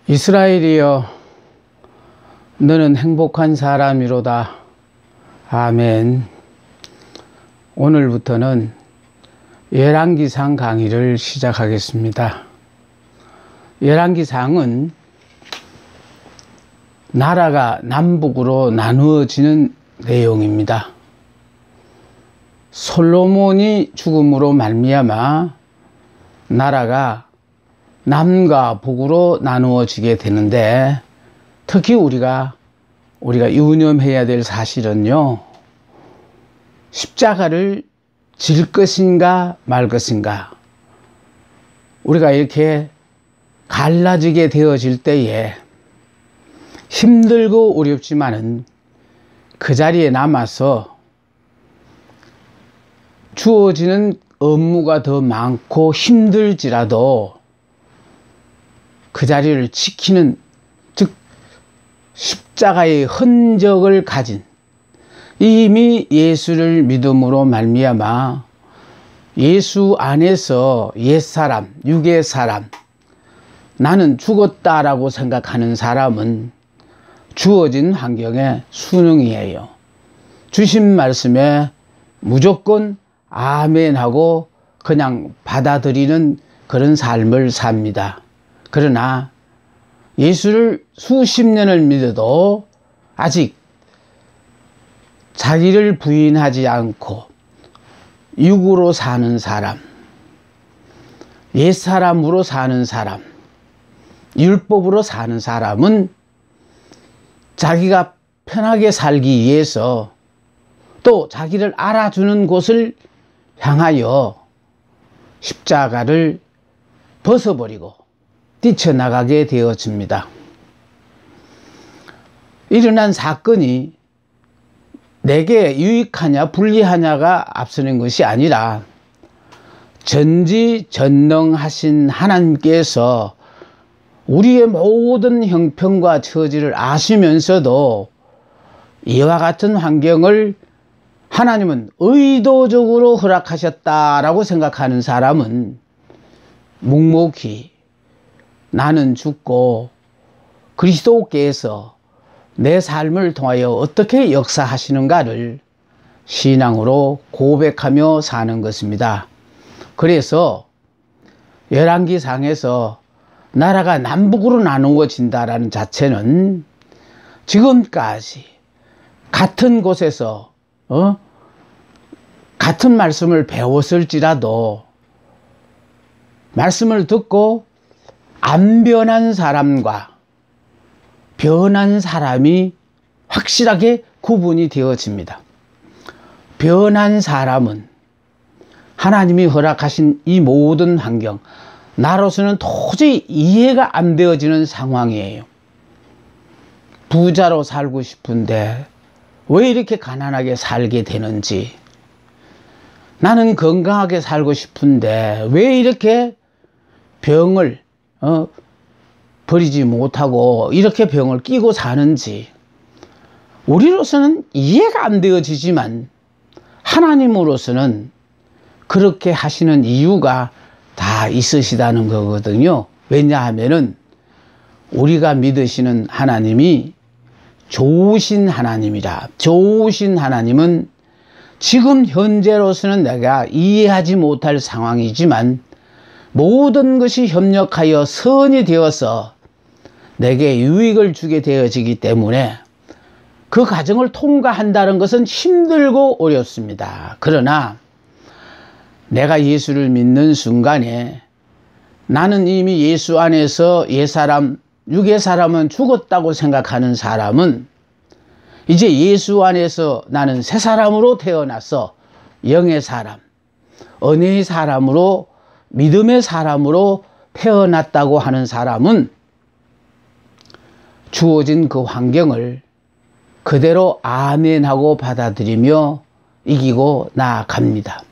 이스라엘이여, 너는 행복한 사람이로다. 아멘. 오늘부터는 열왕기상 강의를 시작하겠습니다. 열왕기상은 나라가 남북으로 나누어지는 내용입니다. 솔로몬이 죽음으로 말미암아 나라가 남과 북으로 나누어지게 되는데, 특히 우리가 유념해야 될 사실은요, 십자가를 질 것인가 말 것인가. 우리가 이렇게 갈라지게 되어질 때에 힘들고 어렵지만은 그 자리에 남아서 주어지는 업무가 더 많고 힘들지라도 그 자리를 지키는, 즉 십자가의 흔적을 가진, 이미 예수를 믿음으로 말미암아 예수 안에서 옛사람, 육의 사람, 나는 죽었다라고 생각하는 사람은 주어진 환경에 순응이에요. 주신 말씀에 무조건 아멘하고 그냥 받아들이는 그런 삶을 삽니다. 그러나 예수를 수십 년을 믿어도 아직 자기를 부인하지 않고 육으로 사는 사람, 옛사람으로 사는 사람, 율법으로 사는 사람은 자기가 편하게 살기 위해서 또 자기를 알아주는 곳을 향하여 십자가를 벗어버리고 뛰쳐나가게 되어집니다. 일어난 사건이 내게 유익하냐 불리하냐가 앞서는 것이 아니라 전지전능하신 하나님께서 우리의 모든 형편과 처지를 아시면서도 이와 같은 환경을 하나님은 의도적으로 허락하셨다라고 생각하는 사람은 묵묵히 나는 죽고 그리스도께서 내 삶을 통하여 어떻게 역사하시는가를 신앙으로 고백하며 사는 것입니다. 그래서 열왕기상에서 나라가 남북으로 나누어진다라는 자체는 지금까지 같은 곳에서 같은 말씀을 배웠을지라도 말씀을 듣고 안 변한 사람과 변한 사람이 확실하게 구분이 되어집니다. 변한 사람은 하나님이 허락하신 이 모든 환경, 나로서는 도저히 이해가 안 되어지는 상황이에요. 부자로 살고 싶은데 왜 이렇게 가난하게 살게 되는지, 나는 건강하게 살고 싶은데 왜 이렇게 병을 버리지 못하고 이렇게 병을 끼고 사는지, 우리로서는 이해가 안 되어지지만 하나님으로서는 그렇게 하시는 이유가 다 있으시다는 거거든요. 왜냐하면은 우리가 믿으시는 하나님이 좋으신 하나님이라. 좋으신 하나님은 지금 현재로서는 내가 이해하지 못할 상황이지만 모든 것이 협력하여 선이 되어서 내게 유익을 주게 되어지기 때문에 그 과정을 통과한다는 것은 힘들고 어렵습니다. 그러나 내가 예수를 믿는 순간에 나는 이미 예수 안에서 옛사람, 육의 사람은 죽었다고 생각하는 사람은 이제 예수 안에서 나는 새 사람으로 태어나서 영의 사람, 은혜의 사람으로, 믿음의 사람으로 태어났다고 하는 사람은 주어진 그 환경을 그대로 아멘하고 받아들이며 이기고 나아갑니다.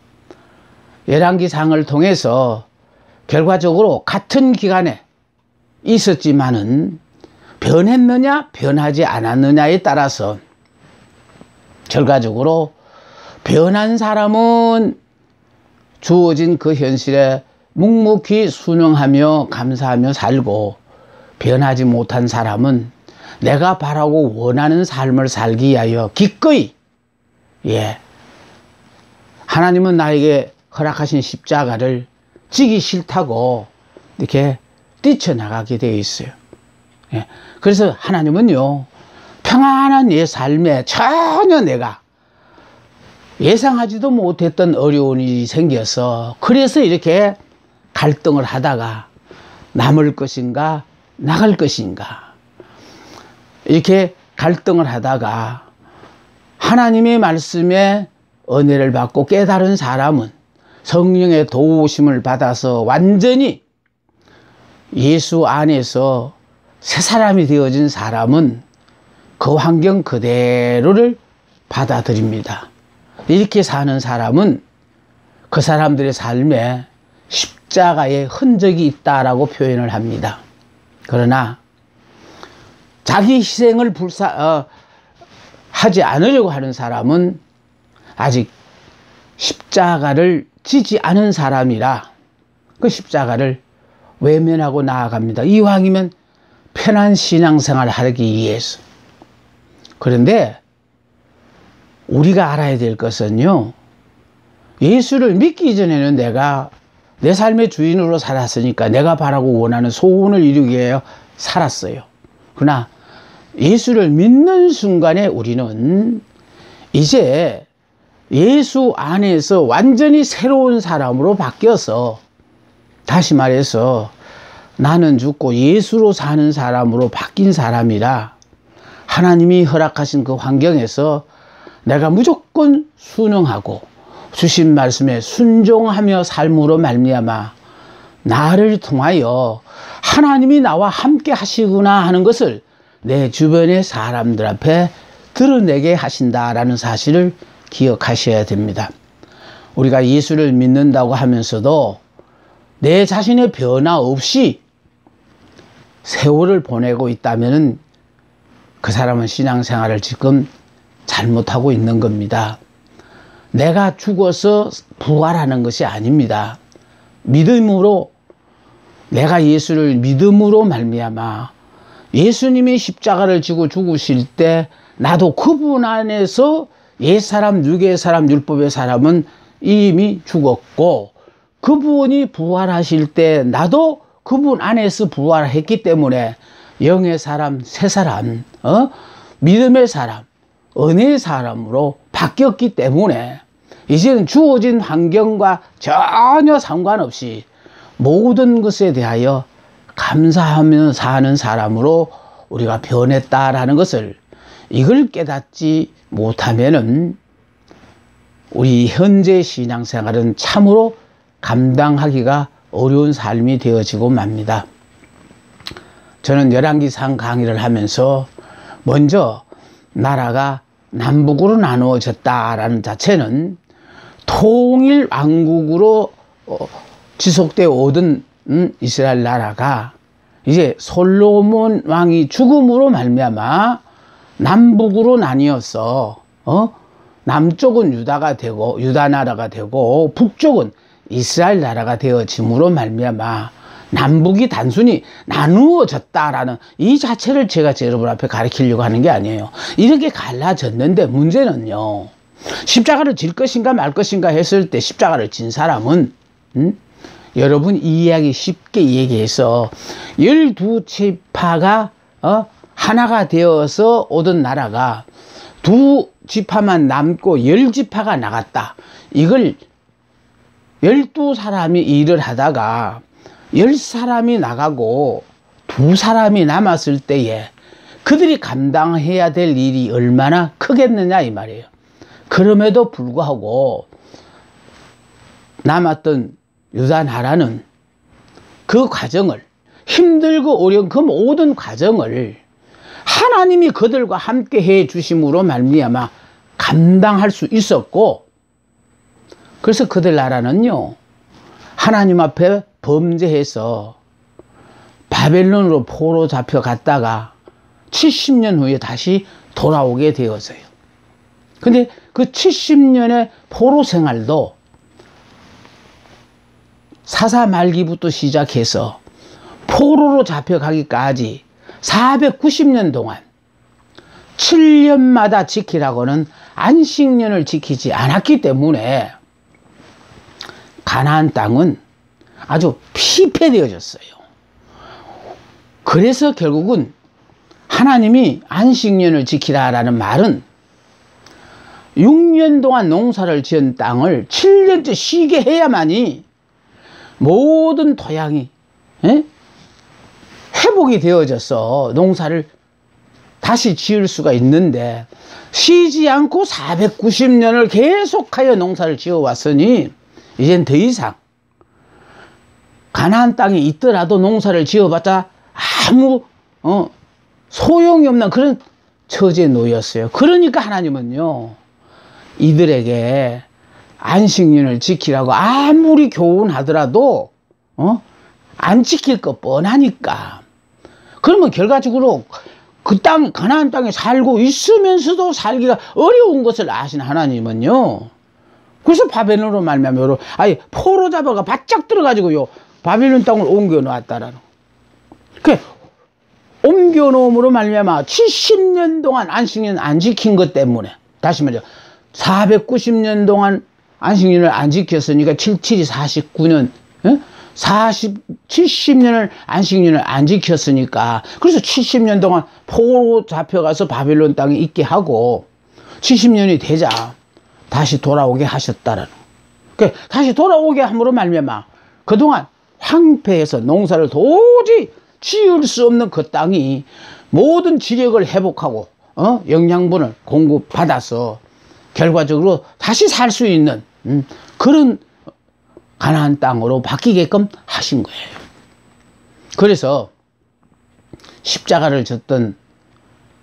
열왕기상을 통해서 결과적으로 같은 기간에 있었지만은 변했느냐 변하지 않았느냐에 따라서 결과적으로 변한 사람은 주어진 그 현실에 묵묵히 순응하며 감사하며 살고, 변하지 못한 사람은 내가 바라고 원하는 삶을 살기 위하여 기꺼이, 하나님은 나에게 허락하신 십자가를 지기 싫다고 이렇게 뛰쳐나가게 되어 있어요. 그래서 하나님은요, 평안한 내 삶에 전혀 내가 예상하지도 못했던 어려운 일이 생겨서, 그래서 이렇게 갈등을 하다가 남을 것인가 나갈 것인가 이렇게 갈등을 하다가 하나님의 말씀에 은혜를 받고 깨달은 사람은, 성령의 도우심을 받아서 완전히 예수 안에서 새 사람이 되어진 사람은 그 환경 그대로를 받아들입니다. 이렇게 사는 사람은 그 사람들의 삶에 십자가의 흔적이 있다라고 표현을 합니다. 그러나 자기 희생을 하지 않으려고 하는 사람은 아직 십자가를 지지 않은 사람이라 그 십자가를 외면하고 나아갑니다. 이왕이면 편한 신앙생활을 하기 위해서. 그런데 우리가 알아야 될 것은요, 예수를 믿기 전에는 내가 내 삶의 주인으로 살았으니까 내가 바라고 원하는 소원을 이루기 위해 살았어요. 그러나 예수를 믿는 순간에 우리는 이제 예수 안에서 완전히 새로운 사람으로 바뀌어서, 다시 말해서 나는 죽고 예수로 사는 사람으로 바뀐 사람이라 하나님이 허락하신 그 환경에서 내가 무조건 순응하고 주신 말씀에 순종하며 삶으로 말미암아 나를 통하여 하나님이 나와 함께 하시구나 하는 것을 내 주변의 사람들 앞에 드러내게 하신다라는 사실을 기억하셔야 됩니다. 우리가 예수를 믿는다고 하면서도 내 자신의 변화 없이 세월을 보내고 있다면 그 사람은 신앙생활을 지금 잘못하고 있는 겁니다. 내가 죽어서 부활하는 것이 아닙니다. 믿음으로, 내가 예수를 믿음으로 말미암아 예수님이 십자가를 지고 죽으실 때 나도 그분 안에서 옛사람, 육의 사람, 율법의 사람은 이미 죽었고, 그분이 부활하실 때 나도 그분 안에서 부활했기 때문에 영의 사람, 새 사람, 믿음의 사람, 은혜의 사람으로 바뀌었기 때문에 이제는 주어진 환경과 전혀 상관없이 모든 것에 대하여 감사하며 사는 사람으로 우리가 변했다라는 것을, 이걸 깨닫지 못하면은 우리 현재 신앙생활은 참으로 감당하기가 어려운 삶이 되어지고 맙니다. 저는 열왕기상 강의를 하면서 먼저 나라가 남북으로 나누어졌다라는 자체는 통일 왕국으로 지속되어 오던 이스라엘 나라가 이제 솔로몬 왕이 죽음으로 말미암아 남북으로 나뉘어서 남쪽은 유다가 되고 유다 나라가 되고 북쪽은 이스라엘 나라가 되어짐으로 말미암아 남북이 단순히 나누어졌다라는 이 자체를 제가 여러분 앞에 가르치려고 하는 게 아니에요. 이렇게 갈라졌는데 문제는요, 십자가를 질 것인가 말 것인가 했을 때 십자가를 진 사람은 여러분 이해하기 쉽게 얘기해서 12지파가 하나가 되어서 오던 나라가 2지파만 남고 10지파가 나갔다. 이걸 12사람이 일을 하다가 10사람이 나가고 2사람이 남았을 때에 그들이 감당해야 될 일이 얼마나 크겠느냐 이 말이에요. 그럼에도 불구하고 남았던 유다 나라는 그 과정을, 힘들고 어려운 그 모든 과정을 하나님이 그들과 함께 해 주심으로 말미암아 감당할 수 있었고, 그래서 그들 나라는요 하나님 앞에 범죄해서 바벨론으로 포로 잡혀갔다가 70년 후에 다시 돌아오게 되어서요. 근데 그 70년의 포로 생활도 사사 말기부터 시작해서 포로로 잡혀가기까지 490년 동안 7년마다 지키라고는 안식년을 지키지 않았기 때문에 가나안 땅은 아주 피폐되어졌어요. 그래서 결국은 하나님이 안식년을 지키라라는 말은 6년 동안 농사를 지은 땅을 7년째 쉬게 해야만이 모든 토양이 회복이 되어져서 농사를 다시 지을 수가 있는데, 쉬지 않고 490년을 계속하여 농사를 지어왔으니 이젠 더 이상 가나안 땅에 있더라도 농사를 지어봤자 아무 소용이 없는 그런 처지에 놓였어요. 그러니까 하나님은요, 이들에게 안식년을 지키라고 아무리 교훈하더라도 안 지킬 것 뻔하니까. 그러면 결과적으로 그 땅, 가나안 땅에 살고 있으면서도 살기가 어려운 것을 아신 하나님은요, 그래서 바벨론으로 말미암아 아예 포로 잡아가 바짝 들어가지고요 바벨론 땅을 옮겨 놓았다라는. 그 옮겨 놓음으로 말미암아 70년 동안 안식년 안 지킨 것 때문에, 다시 말해서 490년 동안 안식년을 안 지켰으니까 77이 49년, 70년을 안식년을 안 지켰으니까, 그래서 70년 동안 포로 잡혀가서 바벨론 땅에 있게 하고 70년이 되자 다시 돌아오게 하셨다라는. 그러니까 다시 돌아오게 함으로 말미암아 그동안 황폐해서 농사를 도저히 지을 수 없는 그 땅이 모든 지력을 회복하고 영양분을 공급받아서 결과적으로 다시 살 수 있는 그런 가나안 땅으로 바뀌게끔 하신 거예요. 그래서 십자가를 졌던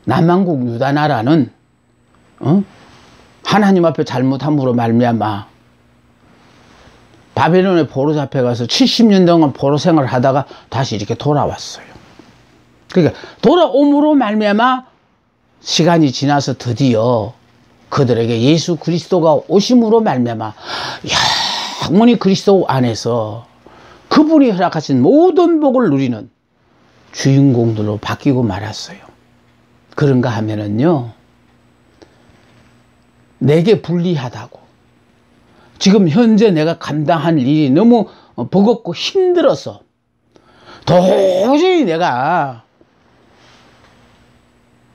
남왕국 유다 나라는 하나님 앞에 잘못함으로 말미암아 바벨론에 포로 잡혀가서 70년 동안 포로 생활을 하다가 다시 이렇게 돌아왔어요. 그러니까 돌아옴으로 말미암아 시간이 지나서 드디어 그들에게 예수 그리스도가 오심으로 말미암아 영원히 그리스도 안에서 그분이 허락하신 모든 복을 누리는 주인공들로 바뀌고 말았어요. 그런가 하면은요, 내게 불리하다고, 지금 현재 내가 감당할 일이 너무 버겁고 힘들어서 도저히 내가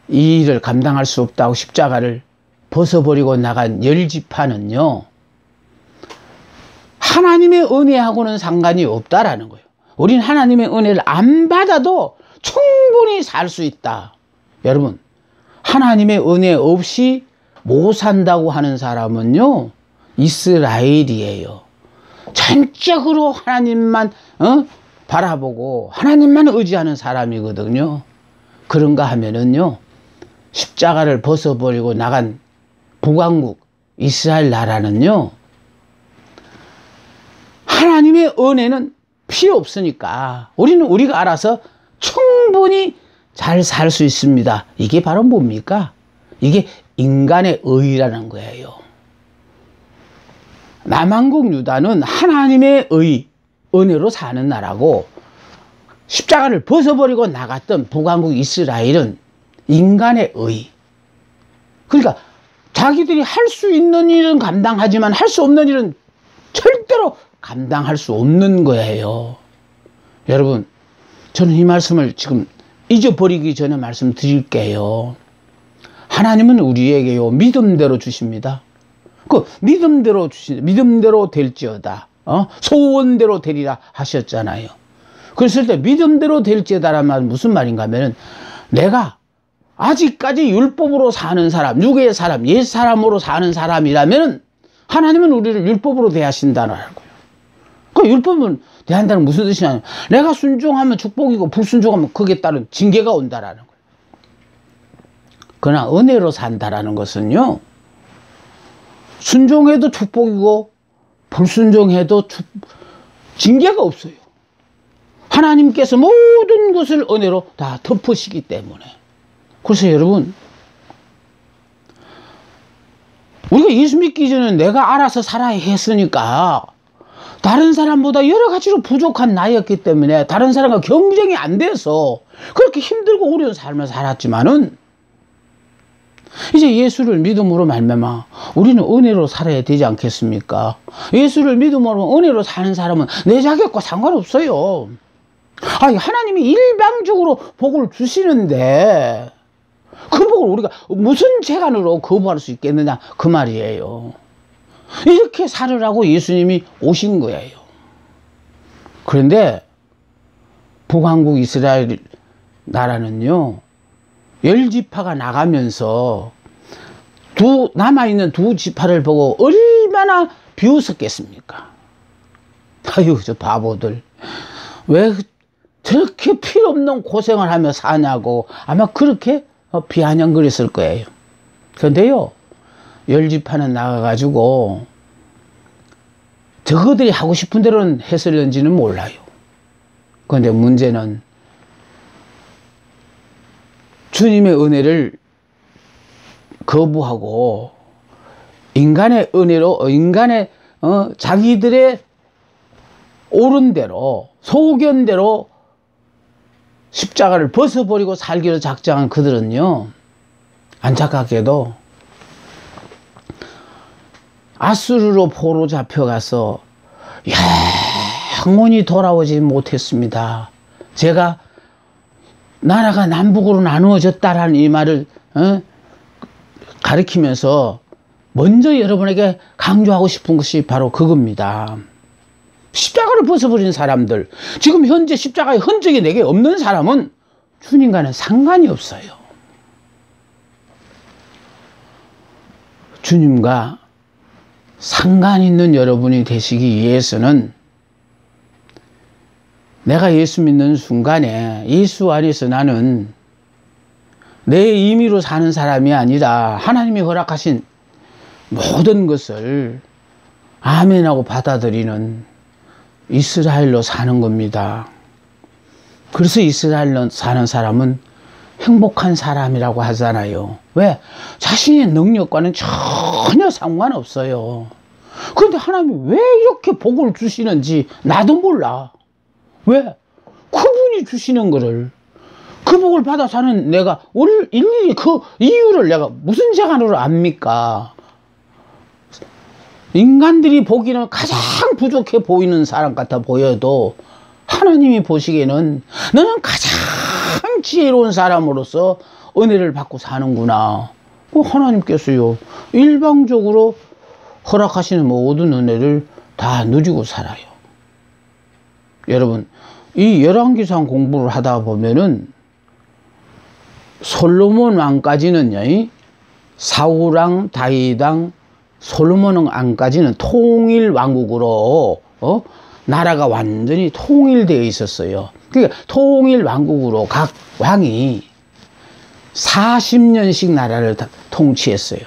이 일을 감당할 수 없다고 십자가를 벗어버리고 나간 열지파는요, 하나님의 은혜하고는 상관이 없다라는 거예요. 우린 하나님의 은혜를 안 받아도 충분히 살 수 있다. 여러분, 하나님의 은혜 없이 못 산다고 하는 사람은요, 이스라엘이에요. 전적으로 하나님만 바라보고 하나님만 의지하는 사람이거든요. 그런가 하면은요, 십자가를 벗어버리고 나간 북왕국 이스라엘 나라는요, 하나님의 은혜는 필요 없으니까 우리는 우리가 알아서 충분히 잘 살 수 있습니다. 이게 바로 뭡니까? 이게 인간의 의라는 거예요. 남왕국 유다는 하나님의 은혜로 사는 나라고, 십자가를 벗어버리고 나갔던 북왕국 이스라엘은 인간의 의. 그러니까 자기들이 할 수 있는 일은 감당하지만 할 수 없는 일은 절대로 감당할 수 없는 거예요. 여러분, 저는 이 말씀을 지금 잊어버리기 전에 말씀드릴게요. 하나님은 우리에게요, 믿음대로 주십니다. 그 믿음대로 믿음대로 될지어다, 소원대로 되리라 하셨잖아요. 그랬을 때 믿음대로 될지어다라는 말은 무슨 말인가 하면은, 내가 아직까지 율법으로 사는 사람, 육의 사람, 옛 사람으로 사는 사람이라면 하나님은 우리를 율법으로 대하신다는 거예요. 그 율법은 대한다는 무슨 뜻이냐면, 내가 순종하면 축복이고 불순종하면 거기에 따른 징계가 온다라는 거예요. 그러나 은혜로 산다라는 것은요, 순종해도 축복이고 불순종해도 징계가 없어요. 하나님께서 모든 것을 은혜로 다 덮으시기 때문에. 그래서 여러분, 우리가 예수 믿기 전에 내가 알아서 살아야 했으니까 다른 사람보다 여러 가지로 부족한 나였기 때문에 다른 사람과 경쟁이 안 돼서 그렇게 힘들고 어려운 삶을 살았지만은 이제 예수를 믿음으로 말미암아 우리는 은혜로 살아야 되지 않겠습니까? 예수를 믿음으로 은혜로 사는 사람은 내 자격과 상관없어요. 아니, 하나님이 일방적으로 복을 주시는데 그 복을 우리가 무슨 재간으로 거부할 수 있겠느냐 그 말이에요. 이렇게 살으라고 예수님이 오신 거예요. 그런데 북왕국 이스라엘 나라는요, 열지파가 나가면서 남아있는 두 지파를 보고 얼마나 비웃었겠습니까? 아유, 저 바보들. 왜 저렇게 필요없는 고생을 하며 사냐고 아마 그렇게 비아냥거렸을 거예요. 그런데요, 열지파는 나가가지고 저거들이 하고 싶은 대로는 했을는지는 몰라요. 그런데 문제는 주님의 은혜를 거부하고 인간의 은혜로 자기들의 옳은 대로 소견대로 십자가를 벗어버리고 살기로 작정한 그들은요, 안타깝게도 아수르로 포로 잡혀가서 영원히 돌아오지 못했습니다. 제가 나라가 남북으로 나누어졌다라는 이 말을 가리키면서 먼저 여러분에게 강조하고 싶은 것이 바로 그겁니다. 십자가를 벗어버린 사람들, 지금 현재 십자가의 흔적이 내게 없는 사람은 주님과는 상관이 없어요. 주님과 상관 있는 여러분이 되시기 위해서는 내가 예수 믿는 순간에 예수 안에서 나는 내 임의로 사는 사람이 아니라 하나님이 허락하신 모든 것을 아멘하고 받아들이는 이스라엘로 사는 겁니다. 그래서 이스라엘로 사는 사람은 행복한 사람이라고 하잖아요. 왜? 자신의 능력과는 전혀 상관없어요. 그런데 하나님이 왜 이렇게 복을 주시는지 나도 몰라. 왜? 그분이 주시는 거를, 그 복을 받아 사는 내가 일일이 그 이유를 내가 무슨 재간으로 압니까? 인간들이 보기에는 가장 부족해 보이는 사람 같아 보여도 하나님이 보시기에는 너는 가장 지혜로운 사람으로서 은혜를 받고 사는구나. 하나님께서요, 일방적으로 허락하시는 모든 은혜를 다 누리고 살아요. 여러분, 이 열왕기상 공부를 하다 보면은 솔로몬 왕까지는요, 사울왕, 다윗왕, 솔로몬 왕까지는 통일 왕국으로 나라가 완전히 통일되어 있었어요. 그러니까 통일 왕국으로 각 왕이 40년씩 나라를 통치했어요.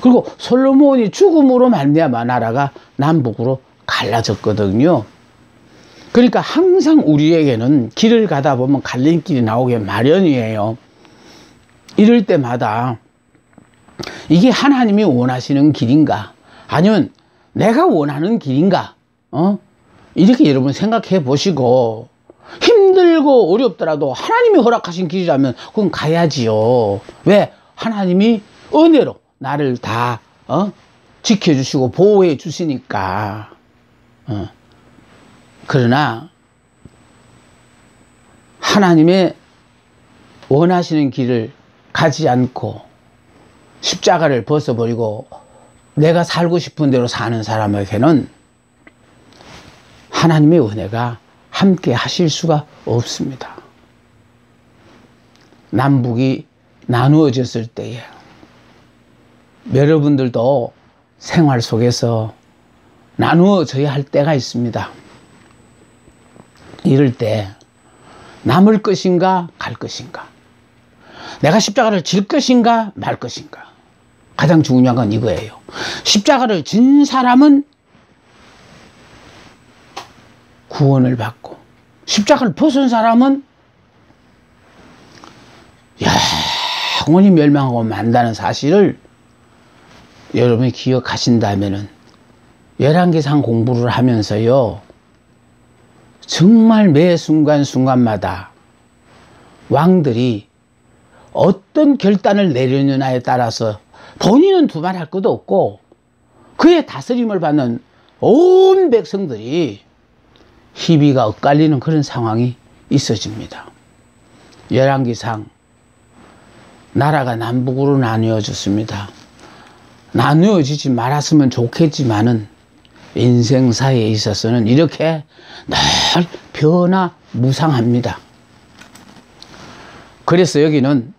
그리고 솔로몬이 죽음으로 말미암아 나라가 남북으로 갈라졌거든요. 그러니까 항상 우리에게는 길을 가다 보면 갈림길이 나오게 마련이에요. 이럴 때마다 이게 하나님이 원하시는 길인가, 아니면 내가 원하는 길인가, 이렇게 여러분 생각해 보시고, 힘들고 어렵더라도 하나님이 허락하신 길이라면 그건 가야지요. 왜? 하나님이 은혜로 나를 다 지켜주시고 보호해 주시니까. 그러나 하나님의 원하시는 길을 가지 않고 십자가를 벗어버리고 내가 살고 싶은 대로 사는 사람에게는 하나님의 은혜가 함께 하실 수가 없습니다. 남북이 나누어졌을 때에 여러분들도 생활 속에서 나누어져야 할 때가 있습니다. 이럴 때 남을 것인가 갈 것인가, 내가 십자가를 질 것인가 말 것인가, 가장 중요한 건 이거예요. 십자가를 진 사람은 구원을 받고, 십자가를 벗은 사람은 영원히 멸망하고 만다는 사실을 여러분이 기억하신다면은 열왕기상 공부를 하면서요, 정말 매 순간순간마다 왕들이 어떤 결단을 내리느냐에 따라서 본인은 두말할 것도 없고 그의 다스림을 받는 온 백성들이 희비가 엇갈리는 그런 상황이 있어집니다. 열왕기상 나라가 남북으로 나뉘어졌습니다. 나누어지지 말았으면 좋겠지만은 인생사에 있어서는 이렇게 늘 변화무상합니다. 그래서 여기는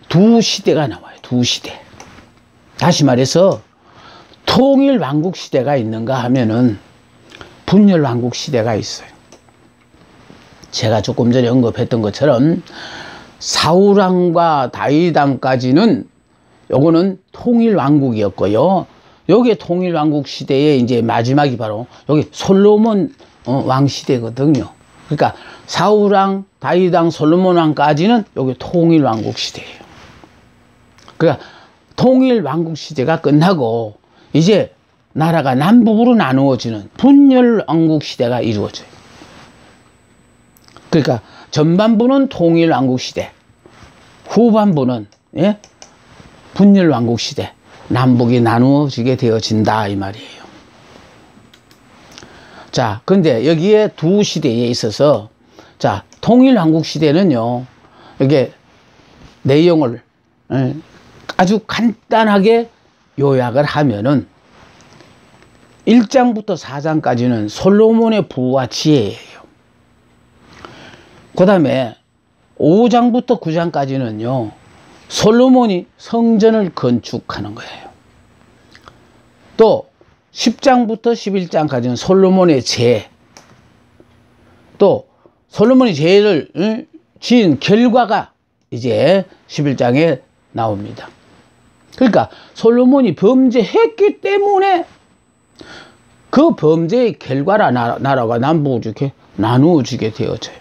두 시대가 나와요. 두 시대. 다시 말해서 통일왕국 시대가 있는가 하면은 분열왕국 시대가 있어요. 제가 조금 전에 언급했던 것처럼 사우랑과 다윗왕까지는 요거는 통일왕국이었고요. 여기 통일왕국 시대의 이제 마지막이 바로 여기 솔로몬 왕 시대거든요. 그러니까 사우랑, 다윗왕, 솔로몬 왕까지는 여기 통일왕국 시대예요. 그러니까 통일왕국 시대가 끝나고 이제 나라가 남북으로 나누어지는 분열왕국 시대가 이루어져요. 그러니까 전반부는 통일왕국 시대, 후반부는 분열왕국 시대, 남북이 나누어지게 되어진다 이 말이에요. 자, 근데 여기에 두 시대에 있어서 자, 통일왕국 시대는요, 이게 내용을 아주 간단하게 요약을 하면은 1장부터 4장까지는 솔로몬의 부와 지혜예요. 그 다음에 5장부터 9장까지는요, 솔로몬이 성전을 건축하는 거예요. 또 10장부터 11장까지는 솔로몬의 제, 또 솔로몬이 제를 지은 결과가 이제 11장에 나옵니다. 그러니까 솔로몬이 범죄했기 때문에 그 범죄의 결과라 나라가 남북으로 이렇게 나누어지게 되어져요.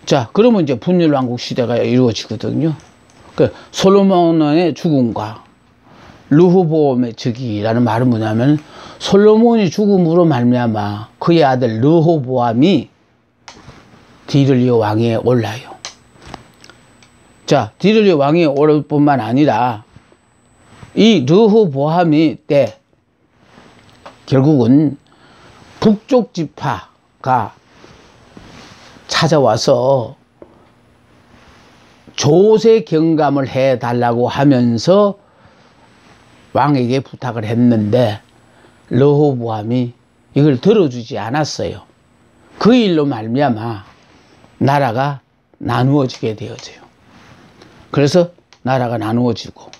자, 그러면 이제 분열왕국 시대가 이루어지거든요. 그 솔로몬의 죽음과 르호보암의 즉위라는 말은 뭐냐면 솔로몬이 죽음으로 말미암아 그의 아들 르호보암이 디를리오 왕위에 올라요. 자, 디를리오 왕위에 오를 뿐만 아니라 이 르호보암이 때 결국은 북쪽 지파가 찾아와서 조세 경감을 해달라고 하면서 왕에게 부탁을 했는데 르호보암이 이걸 들어주지 않았어요. 그 일로 말미암아 나라가 나누어지게 되어져요. 그래서 나라가 나누어지고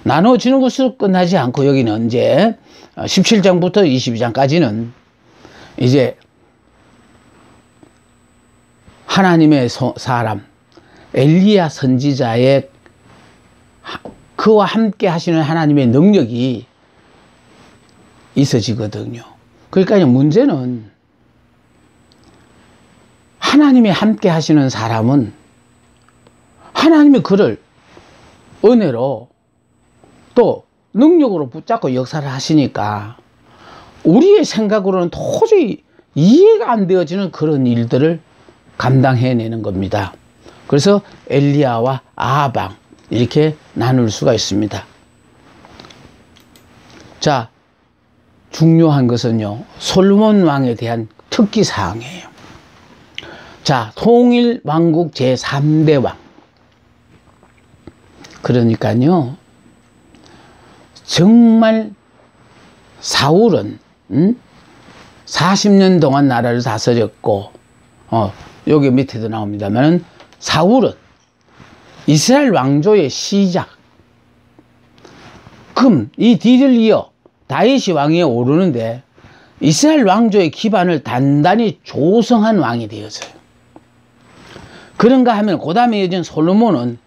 나누어지는 것으로 끝나지 않고 여기는 이제 17장부터 22장까지는 이제 하나님의 사람 엘리야 선지자의 그와 함께 하시는 하나님의 능력이 있어지거든요. 그러니까 문제는 하나님이 함께 하시는 사람은 하나님이 그를 은혜로 또 능력으로 붙잡고 역사를 하시니까 우리의 생각으로는 도저히 이해가 안 되어지는 그런 일들을 감당해내는 겁니다. 그래서 엘리야와 아하방 이렇게 나눌 수가 있습니다. 자, 중요한 것은요, 솔로몬 왕에 대한 특기사항이에요. 자, 통일왕국 제3대 왕. 그러니까요, 정말 사울은 40년 동안 나라를 다스렸고 여기 밑에도 나옵니다만 사울은 이스라엘 왕조의 시작, 이 뒤를 이어 다윗이 왕위에 오르는데 이스라엘 왕조의 기반을 단단히 조성한 왕이 되었어요. 그런가 하면 그 다음에 이어진 솔로몬은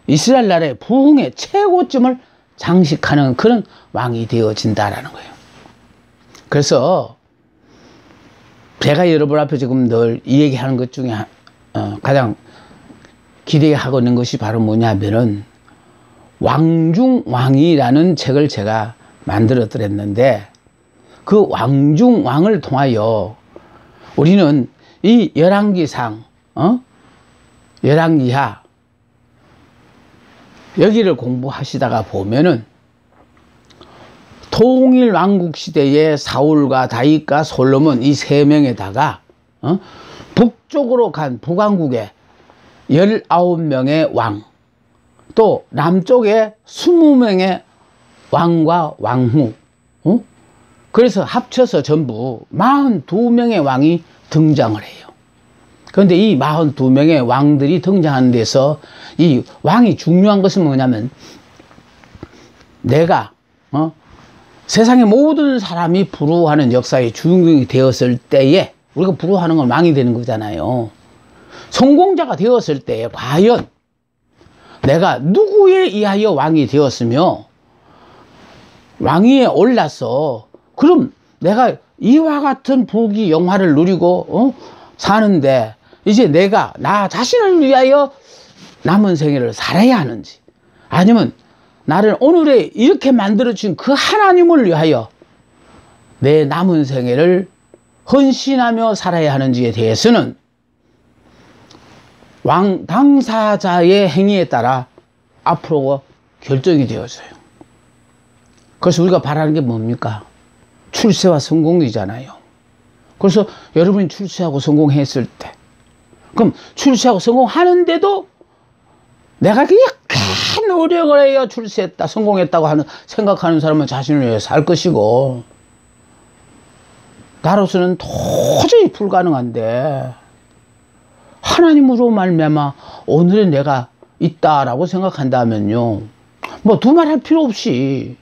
이스라엘 나라의 부흥의 최고점을 장식하는 그런 왕이 되어진다라는 거예요. 그래서 제가 여러분 앞에 지금 늘 이 얘기하는 것 중에 가장 기대하고 있는 것이 바로 뭐냐면은 왕중왕이라는 책을 제가 만들어드렸는데 그 왕 중 왕을 통하여 우리는 이 열왕기상, 열왕기하 여기를 공부하시다가 보면은 통일 왕국 시대의 사울과 다윗과 솔로몬 이 세 명에다가 북쪽으로 간 북왕국에 19명의 왕, 또 남쪽에 20명의 왕과 왕후, 그래서 합쳐서 전부 42명의 왕이 등장을 해요. 그런데 이 42명의 왕들이 등장하는 데서 이 왕이 중요한 것은 뭐냐면 내가 세상의 모든 사람이 부러워하는 역사의 주인공이 되었을 때에 우리가 부러워하는 건 왕이 되는 거잖아요. 성공자가 되었을 때에 과연 내가 누구에 의하여 왕이 되었으며 왕위에 올라서 그럼 내가 이와 같은 부귀 영화를 누리고 사는데 이제 내가 나 자신을 위하여 남은 생애를 살아야 하는지 아니면 나를 오늘에 이렇게 만들어준 그 하나님을 위하여 내 남은 생애를 헌신하며 살아야 하는지에 대해서는 왕 당사자의 행위에 따라 앞으로 결정이 되어져요. 그래서 우리가 바라는 게 뭡니까? 출세와 성공이잖아요. 그래서 여러분이 출세하고 성공했을 때 그럼 출세하고 성공하는데도 내가 이렇게 노력을 해야 출세했다 성공했다고 생각하는 사람은 자신을 위해 살 것이고 나로서는 도저히 불가능한데 하나님으로 말미암아 오늘의 내가 있다라고 생각한다면요 뭐 두말할 필요 없이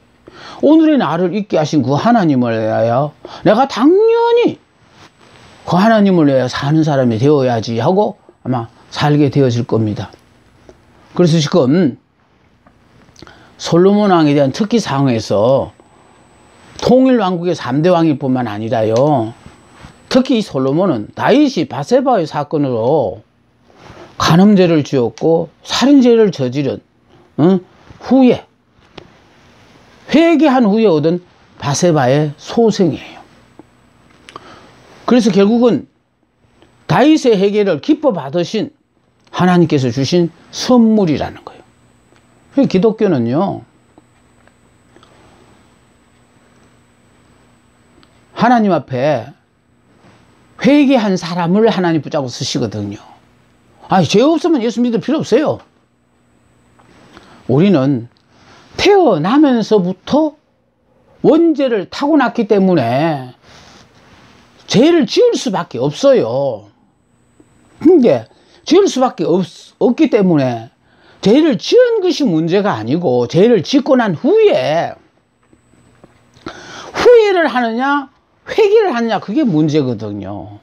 오늘의 나를 있게 하신 그 하나님을 위하여 내가 당연히 그 하나님을 위하여 사는 사람이 되어야지 하고 아마 살게 되어질 겁니다. 그래서 지금 솔로몬 왕에 대한 특기 사항에서 통일 왕국의 3대 왕일 뿐만 아니라요. 특히 이 솔로몬은 다윗이 바세바의 사건으로 간음죄를 지었고 살인죄를 저지른 후에 회개한 후에 얻은 바세바의 소생이에요. 그래서 결국은 다윗의 회개를 기뻐 받으신 하나님께서 주신 선물이라는 거예요. 기독교는요, 하나님 앞에 회개한 사람을 하나님 붙잡고 쓰시거든요. 아니, 죄 없으면 예수 믿을 필요 없어요. 우리는 태어나면서부터 원죄를 타고났기 때문에 죄를 지을 수밖에 없어요. 근데 지을 수밖에 없기 때문에 죄를 지은 것이 문제가 아니고 죄를 짓고 난 후에 후회를 하느냐 회개를 하느냐 그게 문제거든요.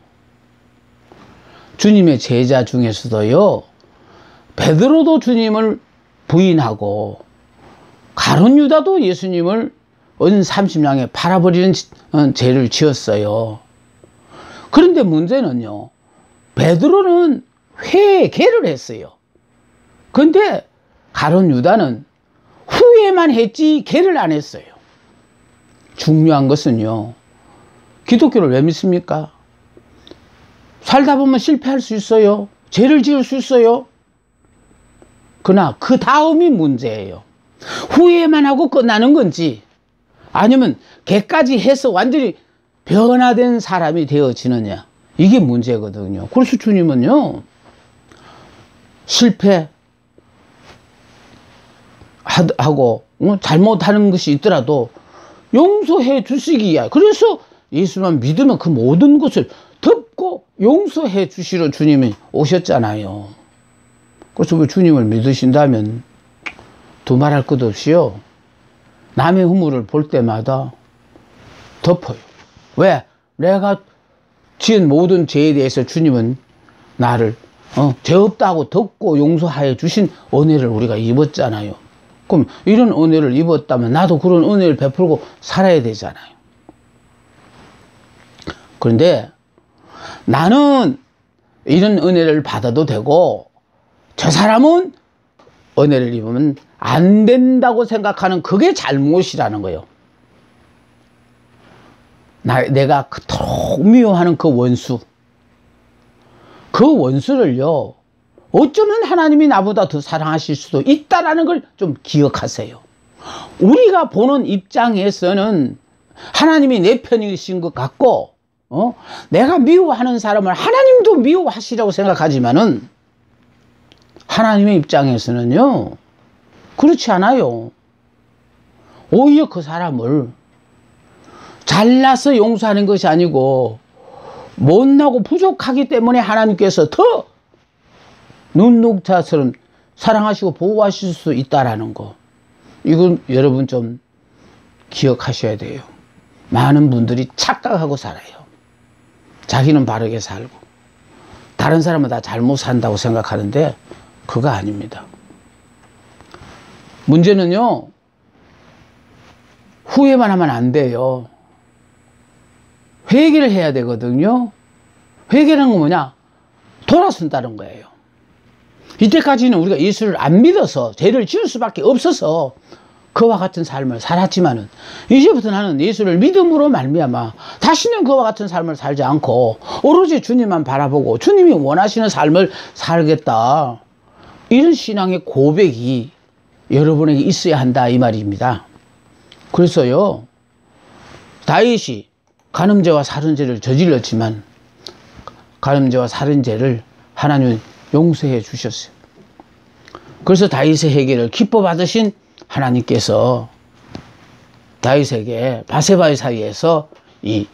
주님의 제자 중에서도요 베드로도 주님을 부인하고 가룟 유다도 예수님을 은 30냥에 팔아버리는 죄를 지었어요. 그런데 문제는요 베드로는 회개를 했어요. 근데 가룟 유다는 후회만 했지 개를 안 했어요. 중요한 것은요 기독교를 왜 믿습니까? 살다 보면 실패할 수 있어요. 죄를 지을 수 있어요. 그러나 그 다음이 문제예요. 후회만 하고 끝나는 건지 아니면 개까지 해서 완전히 변화된 사람이 되어지느냐 이게 문제거든요. 그래서 주님은요 실패하고 잘못하는 것이 있더라도 용서해 주시기야. 그래서 예수만 믿으면 그 모든 것을 덮고 용서해 주시러 주님이 오셨잖아요. 그래서 그 주님을 믿으신다면 두말할 것 없이요 남의 허물을 볼 때마다 덮어요. 왜? 내가 지은 모든 죄에 대해서 주님은 나를 죄 없다고 덮고 용서하여 주신 은혜를 우리가 입었잖아요. 그럼 이런 은혜를 입었다면 나도 그런 은혜를 베풀고 살아야 되잖아요. 그런데 나는 이런 은혜를 받아도 되고 저 사람은 은혜를 입으면 안 된다고 생각하는 그게 잘못이라는 거예요. 내가 그토록 미워하는 그 원수, 그 원수를요, 어쩌면 하나님이 나보다 더 사랑하실 수도 있다라는 걸 좀 기억하세요. 우리가 보는 입장에서는 하나님이 내 편이신 것 같고, 내가 미워하는 사람을 하나님도 미워하시라고 생각하지만은, 하나님의 입장에서는요, 그렇지 않아요. 오히려 그 사람을 잘나서 용서하는 것이 아니고, 못나고 부족하기 때문에 하나님께서 더 눈녹자처럼 사랑하시고 보호하실 수 있다라는 거. 이건 여러분 좀 기억하셔야 돼요. 많은 분들이 착각하고 살아요. 자기는 바르게 살고 다른 사람은 다 잘못 산다고 생각하는데 그거 아닙니다. 문제는요, 후회만 하면 안 돼요. 회개를 해야 되거든요. 회개라는 건 뭐냐? 돌아선다는 거예요. 이때까지는 우리가 예수를 안 믿어서 죄를 지을 수밖에 없어서 그와 같은 삶을 살았지만은, 이제부터 나는 예수를 믿음으로 말미암아 다시는 그와 같은 삶을 살지 않고 오로지 주님만 바라보고 주님이 원하시는 삶을 살겠다. 이런 신앙의 고백이 여러분에게 있어야 한다, 이 말입니다. 그래서요, 다윗이 간음죄와 살인죄를 저질렀지만 간음죄와 살인죄를 하나님은 용서해 주셨어요. 그래서 다윗의 회개를 기뻐 받으신 하나님께서 다윗에게 바세바의 사이에서 이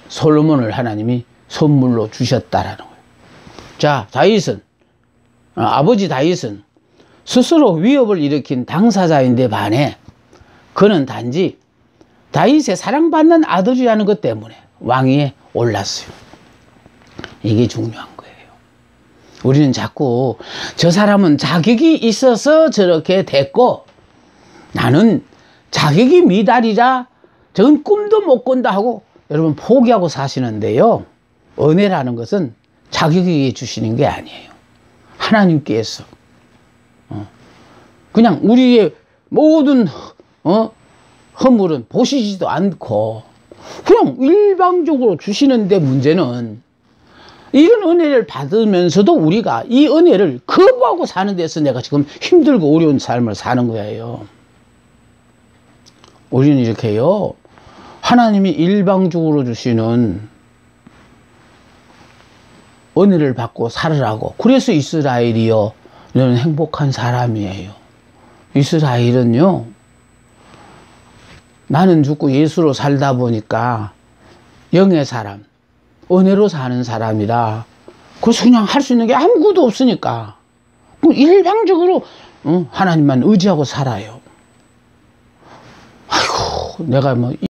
솔로몬을 하나님이 선물로 주셨다라는 거예요. 자, 아버지 다윗은 스스로 위협을 일으킨 당사자인데 반해 그는 단지 다윗의 사랑받는 아들이라는 것 때문에 왕위에 올랐어요. 이게 중요한 거예요. 우리는 자꾸 저 사람은 자격이 있어서 저렇게 됐고 나는 자격이 미달이라 저건 꿈도 못 꾼다 하고 여러분 포기하고 사시는데요. 은혜라는 것은 자격이 주시는 게 아니에요. 하나님께서 그냥 우리의 모든 허물은 보시지도 않고 그냥 일방적으로 주시는데, 문제는 이런 은혜를 받으면서도 우리가 이 은혜를 거부하고 사는 데서 내가 지금 힘들고 어려운 삶을 사는 거예요. 우리는 이렇게요, 하나님이 일방적으로 주시는 은혜를 받고 살으라고. 그래서 이스라엘이요, 너는 행복한 사람이에요. 이스라엘은요, 나는 죽고 예수로 살다 보니까 영의 사람, 은혜로 사는 사람이라 그래서 그냥 할 수 있는 게 아무것도 없으니까 일방적으로 하나님만 의지하고 살아요. 아이고, 내가 뭐